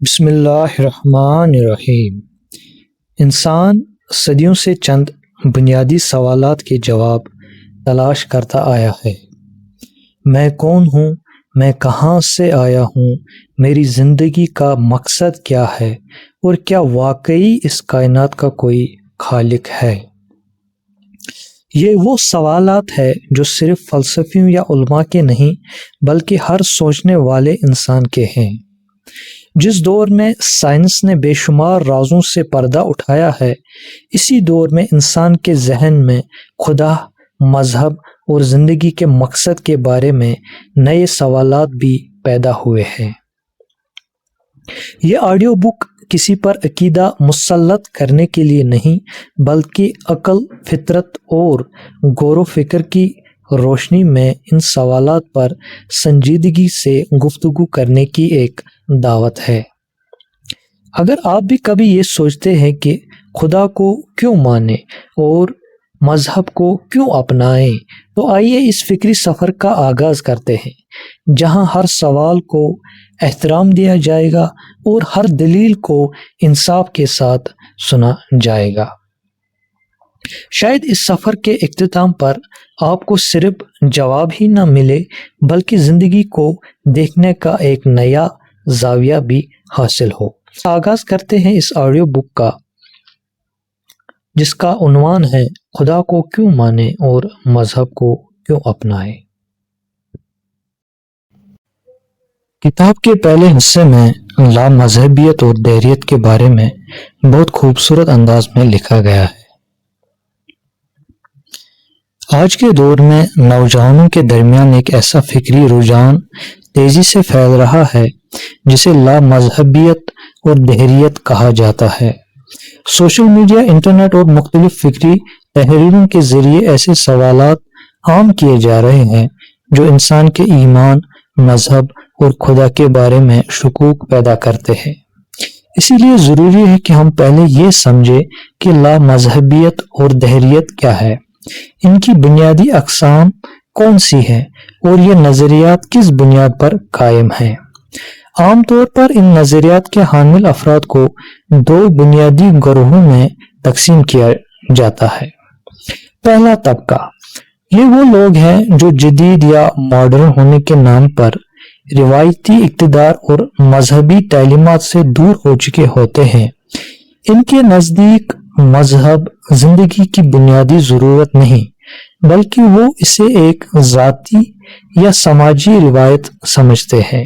بسم اللہ الرحمن الرحیم۔ انسان صدیوں سے چند بنیادی سوالات کے جواب تلاش کرتا آیا ہے۔ میں کون ہوں؟ میں کہاں سے آیا ہوں؟ میری زندگی کا مقصد کیا ہے؟ اور کیا واقعی اس کائنات کا کوئی خالق ہے؟ یہ وہ سوالات ہیں جو صرف فلسفیوں یا علماء کے نہیں بلکہ ہر سوچنے والے انسان کے ہیں۔ جس دور میں سائنس نے بے شمار رازوں سے پردہ اٹھایا ہے، اسی دور میں انسان کے ذہن میں خدا، مذہب اور زندگی کے مقصد کے بارے میں نئے سوالات بھی پیدا ہوئے ہیں۔ یہ آڈیو بک کسی پر عقیدہ مسلط کرنے کے لیے نہیں بلکہ عقل، فطرت اور غور و فکر کی روشنی میں ان سوالات پر سنجیدگی سے گفتگو کرنے کی ایک دعوت ہے۔ اگر آپ بھی کبھی یہ سوچتے ہیں کہ خدا کو کیوں مانیں اور مذہب کو کیوں اپنائیں، تو آئیے اس فکری سفر کا آغاز کرتے ہیں، جہاں ہر سوال کو احترام دیا جائے گا اور ہر دلیل کو انصاف کے ساتھ سنا جائے گا۔ شاید اس سفر کے اختتام پر آپ کو صرف جواب ہی نہ ملے بلکہ زندگی کو دیکھنے کا ایک نیا زاویہ بھی حاصل ہو۔ آغاز کرتے ہیں اس آڈیو بک کا، جس کا عنوان ہے خدا کو کیوں مانیں اور مذہب کو کیوں اپنائیں۔ کتاب کے پہلے حصے میں لامذہبیت اور دہریت کے بارے میں بہت خوبصورت انداز میں لکھا گیا ہے۔ آج کے دور میں نوجوانوں کے درمیان ایک ایسا فکری رجحان تیزی سے پھیل رہا ہے جسے لامذہبیت اور دہریت کہا جاتا ہے۔ سوشل میڈیا، انٹرنیٹ اور مختلف فکری تحریروں کے ذریعے ایسے سوالات عام کیے جا رہے ہیں جو انسان کے ایمان، مذہب اور خدا کے بارے میں شکوک پیدا کرتے ہیں۔ اسی لیے ضروری ہے کہ ہم پہلے یہ سمجھیں کہ لامذہبیت اور دہریت کیا ہے، ان کی بنیادی اقسام کون سی ہیں اور یہ نظریات کس بنیاد پر قائم ہیں۔ عام طور پر ان نظریات کے حامل افراد کو دو بنیادی گروہوں میں تقسیم کیا جاتا ہے۔ پہلا طبقہ، یہ وہ لوگ ہیں جو جدید یا ماڈرن ہونے کے نام پر روایتی اقتدار اور مذہبی تعلیمات سے دور ہو چکے ہوتے ہیں۔ ان کے نزدیک مذہب زندگی کی بنیادی ضرورت نہیں بلکہ وہ اسے ایک ذاتی یا سماجی روایت سمجھتے ہیں۔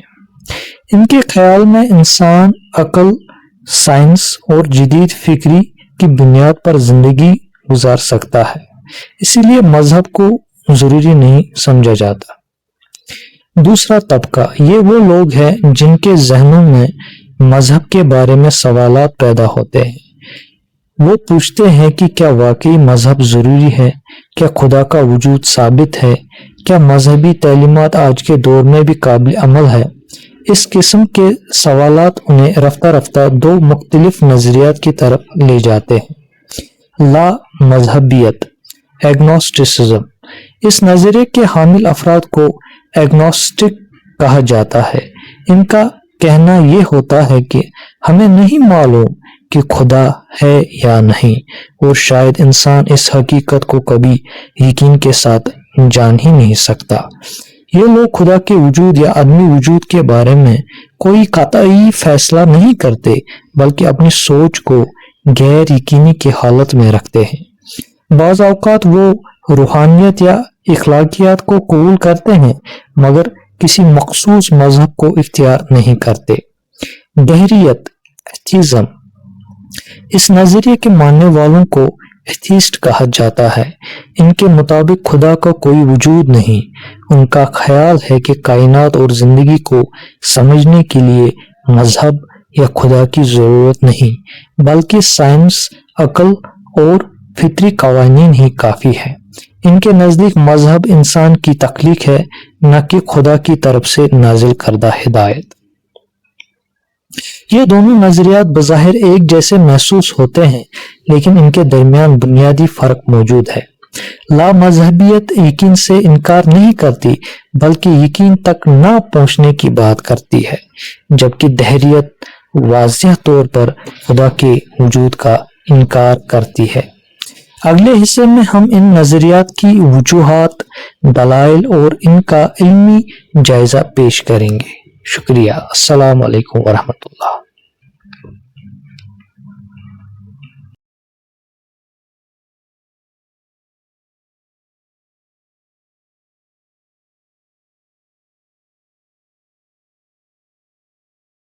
ان کے خیال میں انسان عقل، سائنس اور جدید فکری کی بنیاد پر زندگی گزار سکتا ہے، اسی لیے مذہب کو ضروری نہیں سمجھا جاتا۔ دوسرا طبقہ، یہ وہ لوگ ہیں جن کے ذہنوں میں مذہب کے بارے میں سوالات پیدا ہوتے ہیں۔ وہ پوچھتے ہیں کہ کیا واقعی مذہب ضروری ہے؟ کیا خدا کا وجود ثابت ہے؟ کیا مذہبی تعلیمات آج کے دور میں بھی قابل عمل ہے؟ اس قسم کے سوالات انہیں رفتہ رفتہ دو مختلف نظریات کی طرف لے جاتے ہیں۔ لا مذہبیت، ایگنوسٹسزم، اس نظریے کے حامل افراد کو ایگنوسٹک کہا جاتا ہے۔ ان کا کہنا یہ ہوتا ہے کہ ہمیں نہیں معلوم کہ خدا ہے یا نہیں، اور شاید انسان اس حقیقت کو کبھی یقین کے ساتھ جان ہی نہیں سکتا۔ یہ لوگ خدا کے وجود یا عدمی وجود کے بارے میں کوئی قطعی فیصلہ نہیں کرتے بلکہ اپنی سوچ کو غیر یقینی کی حالت میں رکھتے ہیں۔ بعض اوقات وہ روحانیت یا اخلاقیات کو قبول کرتے ہیں مگر کسی مخصوص مذہب کو اختیار نہیں کرتے۔ دہریت، ایتھیزم، اس نظریے کے ماننے والوں کو ایتھیسٹ کہا جاتا ہے۔ ان کے مطابق خدا کا کوئی وجود نہیں۔ ان کا خیال ہے کہ کائنات اور زندگی کو سمجھنے کے لیے مذہب یا خدا کی ضرورت نہیں بلکہ سائنس، عقل اور فطری قوانین ہی کافی ہے۔ ان کے نزدیک مذہب انسان کی تخلیق ہے، نہ کہ خدا کی طرف سے نازل کردہ ہدایت۔ یہ دونوں نظریات بظاہر ایک جیسے محسوس ہوتے ہیں لیکن ان کے درمیان بنیادی فرق موجود ہے۔ لامذہبیت یقین سے انکار نہیں کرتی بلکہ یقین تک نہ پہنچنے کی بات کرتی ہے، جبکہ دہریت واضح طور پر خدا کے وجود کا انکار کرتی ہے۔ اگلے حصے میں ہم ان نظریات کی وجوہات، دلائل اور ان کا علمی جائزہ پیش کریں گے۔ شکریہ۔ السلام علیکم ورحمۃ اللہ۔